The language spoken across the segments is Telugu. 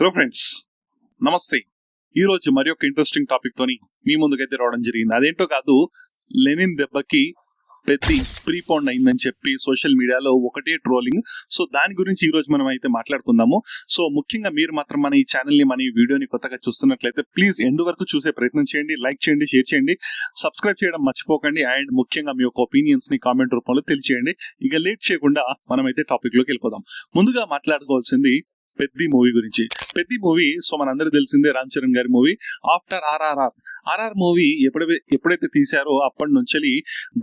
హలో ఫ్రెండ్స్, నమస్తే. ఈ రోజు మరి ఒక ఇంట్రెస్టింగ్ టాపిక్ తోని మీ ముందుకైతే రావడం జరిగింది. అదేంటో కాదు, లెనిన్ దెబ్బకి పెద్ద ప్రీపోండ్ అయిందని చెప్పి సోషల్ మీడియాలో ఒకటే ట్రోలింగ్. సో దాని గురించి ఈ రోజు మనం అయితే మాట్లాడుకుందాము. సో ముఖ్యంగా మీరు మాత్రం మన ఈ ఛానల్ ని, మన ఈ వీడియోని కొత్తగా చూస్తున్నట్లయితే ప్లీజ్ ఎండ్ వరకు చూసే ప్రయత్నం చేయండి, లైక్ చేయండి, షేర్ చేయండి, సబ్స్క్రైబ్ చేయడం మర్చిపోకండి. అండ్ ముఖ్యంగా మీ యొక్క ఒపీనియన్స్ ని కామెంట్ రూపంలో తెలియచేయండి. ఇక లేట్ చేయకుండా మనం అయితే టాపిక్ లోకి వెళ్ళిపోదాం. ముందుగా మాట్లాడుకోవాల్సింది పెద్ది మూవీ గురించి. పెద్ది మూవీ సో మనందరూ తెలిసిందే, రామ్ చరణ్ గారి మూవీ. ఆఫ్టర్ ఆర్ఆర్ మూవీ ఎప్పుడైతే తీశారో అప్పటి నుంచి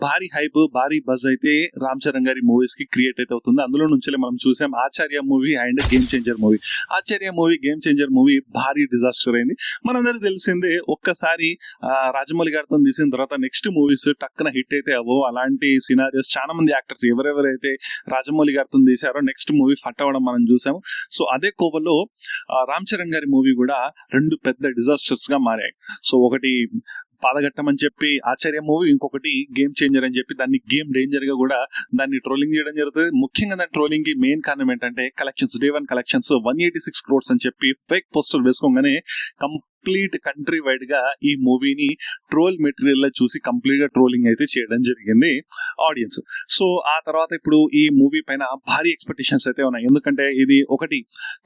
భారీ హైప్, భారీ బజ్ అయితే రామ్ చరణ్ గారి మూవీస్ కి క్రియేట్ అయితే అవుతుంది. అందులో నుంచి మనం చూసాం Acharya movie and game changer movie. Acharya movie, game changer movie భారీ డిజాస్టర్ అయింది. మనందరూ తెలిసిందే. ఒక్కసారి రాజమౌళి గారితో తీసిన తర్వాత నెక్స్ట్ మూవీస్ టక్కున హిట్ అయితే అవ్వవు. అలాంటి సినారియోస్ చాలా మంది యాక్టర్స్ ఎవరెవరైతే రాజమౌళి గారితో తీశారో నెక్స్ట్ మూవీ ఫట్ అవ్వడం మనం చూసాము. సో అదే కోవలో రామ్ చరణ్ గారి మూవీ కూడా రెండు పెద్ద డిజాస్టర్స్ గా మారాయి. సో ఒకటి పాదఘట్టం అని చెప్పి ఆచార్య మూవీ, ఇంకొకటి గేమ్ చేంజర్ అని చెప్పి దాన్ని గేమ్ డేంజర్ గా కూడా దాన్ని ట్రోలింగ్ చేయడం జరుగుతుంది. ముఖ్యంగా దాని ట్రోలింగ్ కి మెయిన్ కారణం ఏంటంటే కలెక్షన్స్. డే 1 కలెక్షన్స్ 186 crores అని చెప్పి ఫేక్ పోస్టర్ వేసుకోగానే కంప్లీట్ కంట్రీ వైడ్ గా ఈ మూవీని ట్రోల్ మెటీరియల్ లో చూసి కంప్లీట్ గా ట్రోలింగ్ అయితే చేయడం జరిగింది ఆడియన్స్. సో ఆ తర్వాత ఇప్పుడు ఈ మూవీ పైన భారీ ఎక్స్పెక్టేషన్స్ అయితే ఉన్నాయి. ఎందుకంటే ఇది ఒకటి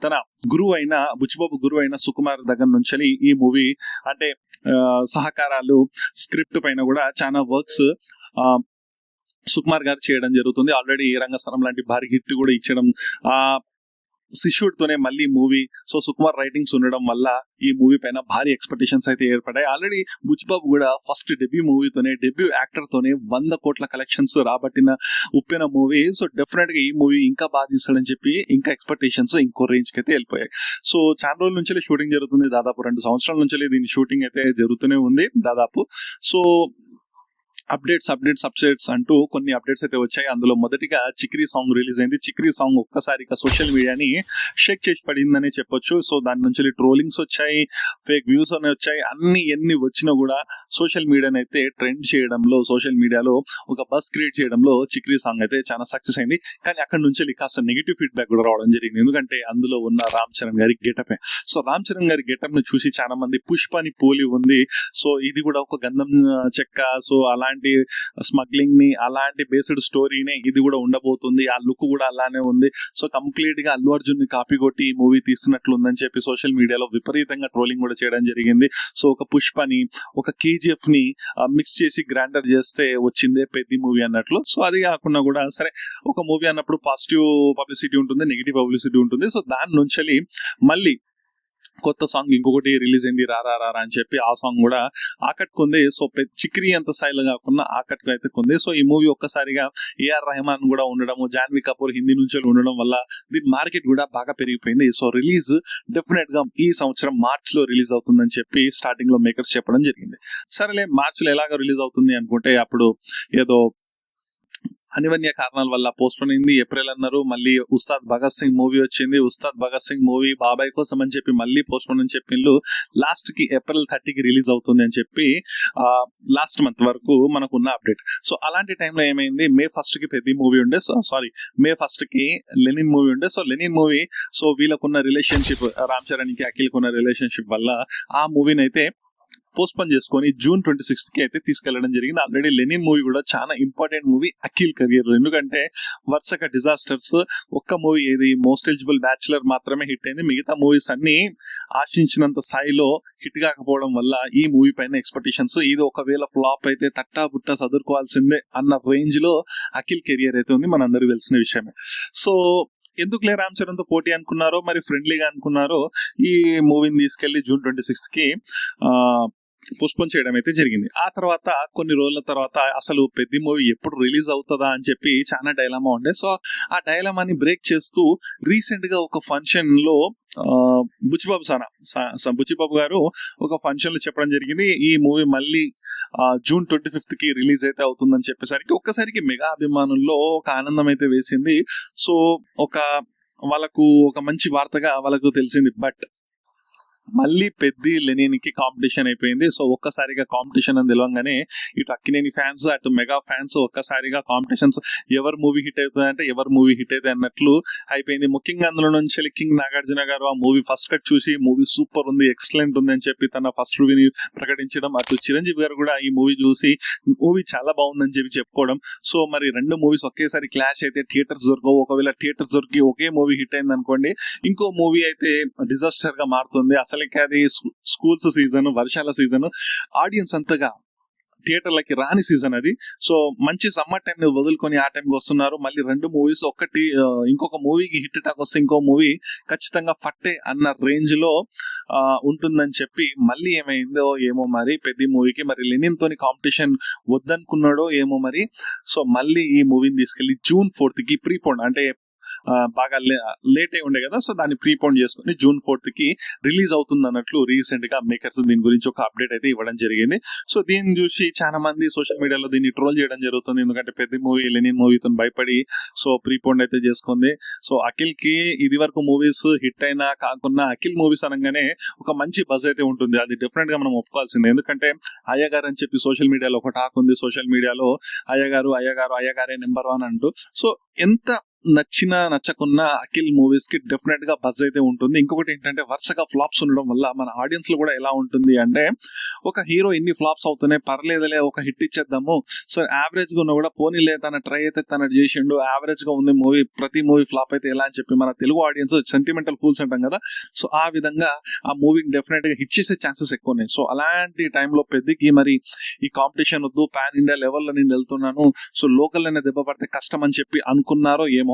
తన గురువు అయిన బుచ్చిబాబు గురువు అయిన సుకుమార్ దగ్గర నుంచి ఈ మూవీ అంటే సహకారాలు, స్క్రిప్ట్ పైన కూడా చాలా వర్క్స్ సుకుమార్ గారు చేయడం జరుగుతుంది. ఆల్రెడీ ఈ రంగస్థలం లాంటి భారీ హిట్ కూడా ఇచ్చడం, శిష్యుడితోనే మళ్ళీ మూవీ. సో సుకుమార్ రైటింగ్స్ ఉండడం వల్ల ఈ మూవీ పైన భారీ ఎక్స్పెక్టేషన్స్ అయితే ఏర్పడ్డాయి. ఆల్రెడీ బుచ్చిబాబు కూడా ఫస్ట్ డెబ్యూ యాక్టర్ తోనే 100 crore కలెక్షన్స్ రాబట్టిన ఉప్పిన మూవీ. సో డెఫినెట్ గా ఈ మూవీ ఇంకా బాగా తీస్తాడని చెప్పి ఇంకా ఎక్స్పెక్టేషన్స్ ఇంకో రేంజ్ కి అయితే వెళ్ళిపోయాయి. సో చాలా రోజుల నుంచి షూటింగ్ జరుగుతుంది. దాదాపు 2 సంవత్సరాల నుంచి దీని షూటింగ్ అయితే జరుగుతూనే ఉంది దాదాపు. సో అప్డేట్స్ అంటూ కొన్ని అప్డేట్స్ అయితే వచ్చాయి. అందులో మొదటిగా చిక్రీ సాంగ్ రిలీజ్ అయింది. చిక్రీ సాంగ్ ఒక్కసారిగా సోషల్ మీడియాని షేక్ చేసి పడిందని చెప్పొచ్చు. సో దాని నుంచి ట్రోలింగ్స్ వచ్చాయి, ఫేక్ వ్యూస్ అనేవి వచ్చాయి. ఎన్ని వచ్చినా కూడా సోషల్ మీడియాని అయితే ట్రెండ్ చేయడంలో, సోషల్ మీడియాలో ఒక బస్ క్రియేట్ చేయడంలో చిక్రీ సాంగ్ అయితే చాలా సక్సెస్ అయింది. కానీ అక్కడ నుంచి కాస్త నెగిటివ్ ఫీడ్బ్యాక్ కూడా రావడం జరిగింది. ఎందుకంటే అందులో ఉన్న రామ్ చరణ్ గారి గెటప్. సో రామ్ చరణ్ గారి గెటప్ ని చూసి చాలా మంది పుష్పని పోలి ఉంది, సో ఇది కూడా ఒక గంధం చెక్క, సో అలాంటి స్మగ్లింగ్ ని, అలాంటి బేస్డ్ స్టోరీనే ఇది కూడా ఉండబోతుంది, ఆ లుక్ కూడా అలానే ఉంది, సో కంప్లీట్ గా అల్లు అర్జున్ ని కాపీ కొట్టి ఈ మూవీ తీస్తున్నట్లు ఉందని చెప్పి సోషల్ మీడియాలో విపరీతంగా ట్రోలింగ్ కూడా చేయడం జరిగింది. సో ఒక పుష్పని, ఒక కేజీఎఫ్ ని మిక్స్ చేసి గ్రాండర్ చేస్తే వచ్చిందే పెద్ద మూవీ అన్నట్లు. సో అది కాకుండా కూడా సరే, ఒక మూవీ అన్నప్పుడు పాజిటివ్ పబ్లిసిటీ ఉంటుంది, నెగిటివ్ పబ్లిసిటీ ఉంటుంది. సో దాని నుంచి మళ్ళీ కొత్త సాంగ్ ఇంకొకటి రిలీజ్ అయింది, రారా అని చెప్పి. ఆ సాంగ్ కూడా ఆకట్టుకుంది. సో చిక్రీ అంత స్థాయిలో కాకుండా ఆకట్టుకు అయితే కొంది. సో ఈ మూవీ ఒక్కసారిగా ఏఆర్ రెహమాన్ కూడా ఉండడము, జాన్వీ కపూర్ హిందీ నుంచి ఉండడం వల్ల దీని మార్కెట్ కూడా బాగా పెరిగిపోయింది. సో రిలీజ్ డెఫినెట్ గా ఈ సంవత్సరం మార్చ్ లో రిలీజ్ అవుతుందని చెప్పి స్టార్టింగ్ లో మేకర్స్ చెప్పడం జరిగింది. సరేలే, మార్చ్ లో ఎలాగ రిలీజ్ అవుతుంది అనుకుంటే అప్పుడు ఏదో అనివార్య కారణాల వల్ల పోస్ట్ పోన్ అయింది. ఏప్రిల్ అన్నారు, మళ్ళీ ఉస్తాద్ భగత్ సింగ్ మూవీ వచ్చింది. ఉస్తాద్ భగత్ సింగ్ మూవీ బాబాయ్ కోసం అని చెప్పి మళ్ళీ పోస్ట్ పోన్ అని చెప్పిండ్రు. లాస్ట్ కి ఏప్రిల్ 30కి రిలీజ్ అవుతుంది అని చెప్పి లాస్ట్ మంత్ వరకు మనకున్న అప్డేట్. సో అలాంటి టైంలో ఏమైంది, మే 1st కి పెద్ద మూవీ ఉండే, మే 1st కి లెనిన్ మూవీ ఉండే. సో లెనిన్ మూవీ, సో వీళ్ళకున్న రిలేషన్షిప్, రామ్ చరణ్ కి అఖిల్కి ఉన్న రిలేషన్షిప్ వల్ల ఆ మూవీని అయితే పోస్ట్పోన్ చేసుకొని June 26th కి అయితే తీసుకెళ్లడం జరిగింది. ఆల్రెడీ లెనిన్ మూవీ కూడా చాలా ఇంపార్టెంట్ మూవీ అఖిల్ కెరియర్. ఎందుకంటే వరుసగా డిజాస్టర్స్, ఒక్క మూవీ ఏది మోస్ట్ ఎలిజిబుల్ బ్యాచులర్ మాత్రమే హిట్ అయింది. మిగతా మూవీస్ అన్ని ఆశించినంత స్థాయిలో హిట్ కాకపోవడం వల్ల ఈ మూవీ పైన ఎక్స్పెక్టేషన్స్, ఇది ఒకవేళ ఫ్లాప్ అయితే తట్టా బుట్టా చదువుకోవాల్సిందే అన్న రేంజ్ లో అఖిల్ కెరియర్ అయితే ఉంది, మనందరికీ తెలిసిన విషయమే. సో ఎందుకులే రామ్ చరణ్ తో పోటీ అనుకున్నారో, మరి ఫ్రెండ్లీగా అనుకున్నారో, ఈ మూవీని తీసుకెళ్లి June 26th కి పోస్ట్పోన్ చేయడం అయితే జరిగింది. ఆ తర్వాత కొన్ని రోజుల తర్వాత అసలు పెద్ద మూవీ ఎప్పుడు రిలీజ్ అవుతుందా అని చెప్పి చాలా డైలమా ఉండే. సో ఆ డైలమాని బ్రేక్ చేస్తూ రీసెంట్ గా ఒక ఫంక్షన్ లో బుచ్చిబాబు గారు ఒక ఫంక్షన్ లో చెప్పడం జరిగింది, ఈ మూవీ మళ్ళీ June 25th కి రిలీజ్ అయితే అవుతుందని చెప్పేసరికి ఒక్కసారికి మెగా అభిమానుల్లో ఒక ఆనందం అయితే వేసింది. సో వాళ్ళకు ఒక మంచి వార్తగా వాళ్ళకు తెలిసింది. బట్ మళ్ళీ పెద్ది లెనిన్కి కాంపిటీషన్ అయిపోయింది. సో ఒక్కసారిగా కాంపిటీషన్ అని తెలియగానే ఇటు అక్కినేని ఫ్యాన్స్ అటు మెగా ఫ్యాన్స్ ఒక్కసారిగా కాంపిటీషన్స్ ఎవరు మూవీ హిట్ అవుతుంది అంటే ఎవరు మూవీ హిట్ అవుతుంది అన్నట్లు అయిపోయింది. ముఖ్యంగా అందులో నుంచి కింగ్ నాగార్జున గారు ఆ మూవీ ఫస్ట్ కట్ చూసి మూవీ సూపర్ ఉంది, ఎక్సలెంట్ ఉంది అని చెప్పి తన ఫస్ట్ రివ్యూని ప్రకటించడం, అటు చిరంజీవి గారు కూడా ఈ మూవీ చూసి మూవీ చాలా బాగుందని చెప్పి చెప్పుకోవడం. సో మరి రెండు మూవీస్ ఒకేసారి క్లాష్ అయితే థియేటర్స్ దొరకవు. ఒకవేళ థియేటర్స్ దొరికి ఒకే మూవీ హిట్ అయింది అనుకోండి, ఇంకో మూవీ అయితే డిజాస్టర్ గా మారుతుంది. అసలుకి అది స్కూల్స్ సీజన్, వర్షాల సీజన్, ఆడియన్స్ అంతగా థియేటర్లకి రాని సీజన్ అది. సో మంచి సమ్మర్ టైం ని వదులుకొని ఆ టైంకి వస్తున్నారు. మళ్ళీ రెండు మూవీస్ ఒకటి ఇంకొక మూవీకి హిట్ టాక్ వస్తే ఇంకో మూవీ ఖచ్చితంగా ఫట్టే అన్న రేంజ్ లో ఉంటుందని చెప్పి మళ్ళీ ఏమైందో ఏమో మరి పెద్ద మూవీకి మరి లెనిన్ తోని కాంపిటీషన్ వద్దనుకున్నాడో ఏమో మరి. సో మళ్ళీ ఈ మూవీని తీసుకెళ్లి June 4th కి ప్రీపోన్ అంటే బాగా లేట్ అయి ఉండే కదా, సో దాన్ని ప్రీపోన్ చేసుకుని June 4th కి రిలీజ్ అవుతుంది అన్నట్లు రీసెంట్ గా మేకర్స్ దీని గురించి ఒక అప్డేట్ అయితే ఇవ్వడం జరిగింది. సో దీన్ని చూసి చాలా మంది సోషల్ మీడియాలో దీన్ని ట్రోల్ చేయడం జరుగుతుంది. ఎందుకంటే పెద్ద మూవీ లెనిన్ మూవీతో భయపడి సో ప్రీపోన్ అయితే చేసుకుంది. సో అఖిల్ కి ఇది వరకు మూవీస్ హిట్ అయినా కాకుండా అఖిల్ మూవీస్ అనగానే ఒక మంచి బజ్ అయితే ఉంటుంది. అది డెఫినెట్ గా మనం ఒప్పుకోవాల్సిందే. ఎందుకంటే అయ్యగారు అని చెప్పి సోషల్ మీడియాలో ఒక టాక్ ఉంది. సోషల్ మీడియాలో అయ్యగారే నెంబర్ 1 అంటూ. సో ఎంత నచ్చినా నచ్చకున్నా అఖిల్ మూవీస్ కి డెఫినెట్ గా బజ్ అయితే ఉంటుంది. ఇంకొకటి ఏంటంటే వరుసగా ఫ్లాప్స్ ఉండడం వల్ల మన ఆడియన్స్ లో కూడా ఎలా ఉంటుంది అంటే ఒక హీరో ఇన్ని ఫ్లాప్స్ అవుతున్నాయి, పర్లేదులే ఒక హిట్ ఇచ్చేద్దాము, సో యావరేజ్ గా ఉన్నా కూడా పోనీలే తన ట్రై అయితే తన చేసిండు, యావరేజ్ గా ఉంది మూవీ, ప్రతి మూవీ ఫ్లాప్ అయితే ఎలా అని చెప్పి మన తెలుగు ఆడియన్స్ సెంటిమెంటల్ ఫూల్స్ అంటాం కదా, సో ఆ విధంగా ఆ మూవీని డెఫినెట్ గా హిట్ చేసే ఛాన్సెస్ ఎక్కువ ఉన్నాయి. సో అలాంటి టైంలో పెద్దకి మరి ఈ కాంపిటీషన్ వద్దు, పాన్ ఇండియా లెవెల్లో నేను వెళ్తున్నాను, సో లోకల్ అనే దెబ్బ పడితే కష్టం అని చెప్పి అనుకున్నారో ఏమో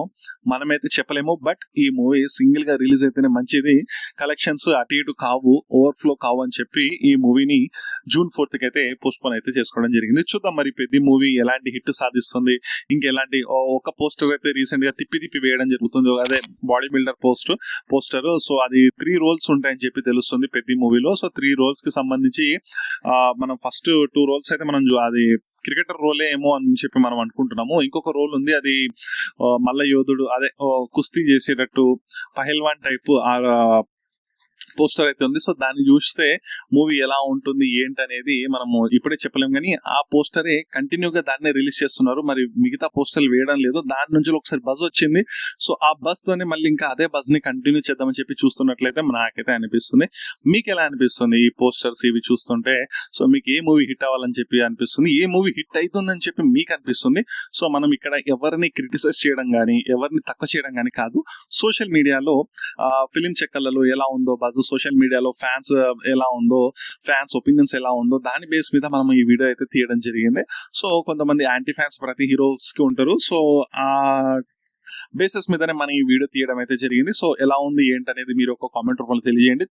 మనమైతే చెప్పలేము. బట్ ఈ మూవీ సింగిల్ గా రిలీజ్ అయితేనే మంచిది, కలెక్షన్స్ అటు ఇటు కావు, ఓవర్ఫ్లో కావు అని చెప్పి ఈ మూవీని June 4th కి అయితే పోస్ట్పోన్ అయితే చేసుకోవడం జరిగింది. చూద్దాం మరి పెద్ద మూవీ ఎలాంటి హిట్ సాధిస్తుంది, ఇంకెలాంటి. ఒక పోస్టర్ అయితే రీసెంట్ గా తిప్పి వేయడం జరుగుతుంది, అదే బాడీ బిల్డర్ పోస్టర్. సో అది 3 roles ఉంటాయని చెప్పి తెలుస్తుంది పెద్ద మూవీలో. సో 3 roles కి సంబంధించి మనం ఫస్ట్ 2 roles అయితే మనం అది క్రికెటర్ రోలే ఏమో అని చెప్పి మనం అనుకుంటున్నాము. ఇంకొక రోల్ ఉంది, అది మల్ల యోధుడు, అదే కుస్తీ చేసేటట్టు పహల్వాన్ టైప్ పోస్టర్ అయితే ఉంది. సో దాన్ని చూస్తే మూవీ ఎలా ఉంటుంది ఏంటనేది మనము ఇప్పుడే చెప్పలేము, కానీ ఆ పోస్టరే కంటిన్యూగా దాన్నే రిలీజ్ చేస్తున్నారు. మరి మిగతా పోస్టర్లు వేయడం లేదు. దాని నుంచి ఒకసారి బజ్ వచ్చింది. సో ఆ బజ్ తోనే మళ్ళీ ఇంకా అదే బజ్ ని కంటిన్యూ చేద్దామని చెప్పి చూస్తున్నట్లయితే నాకైతే అనిపిస్తుంది. మీకు ఎలా అనిపిస్తుంది ఈ పోస్టర్స్ ఇవి చూస్తుంటే? సో మీకు ఏ మూవీ హిట్ అవ్వాలని చెప్పి అనిపిస్తుంది, ఏ మూవీ హిట్ అవుతుందని చెప్పి మీకు అనిపిస్తుంది? సో మనం ఇక్కడ ఎవరిని క్రిటిసైజ్ చేయడం కానీ ఎవరిని తక్కువ చేయడం కానీ కాదు. సోషల్ మీడియాలో ఫిలిం చెక్కర్లలో ఎలా ఉందో బజ్, సోషల్ మీడియాలో ఫ్యాన్స్ ఎలా ఉందో, ఫ్యాన్స్ ఒపీనియన్స్ ఎలా ఉందో, దాని బేస్ మీద మనం ఈ వీడియో అయితే తీయడం జరిగింది. సో కొంతమంది యాంటీ ఫ్యాన్స్ ప్రతి హీరోస్ కి ఉంటారు. సో ఆ బేసిస్ మీదనే మనం ఈ వీడియో తీయడం అయితే జరిగింది. సో ఎలా ఉంది ఏంటనేది మీరు ఒక కామెంట్ రూపంలో తెలియజేయండి.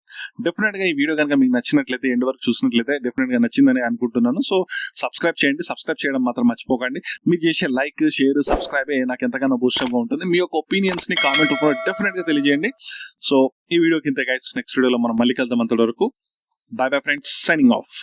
డెఫినెట్ గా ఈ వీడియో కనుక మీకు నచ్చినట్లయితే, ఎండ్ వరకు చూసినట్లయితే డెఫినెట్ గా నచ్చిందని అనుకుంటున్నాను. సో సబ్స్క్రైబ్ చేయండి, సబ్స్క్రైబ్ చేయడం మాత్రం మర్చిపోకండి. మీరు చేసే లైక్, షేర్, సబ్స్క్రైబ్ నాకు ఎంతగానో బూస్టప్ గా ఉంటుంది. మీ యొక్క ఒపీనియన్స్ ని కామెంట్ రూపంలో డెఫినెట్ గా తెలియజేయండి. సో ఈ వీడియోకి ఇంతే గైస్, నెక్స్ట్ వీడియోలో మనం మళ్ళీ కలుద్దాం. అంతవరకు by bye friends, signing off.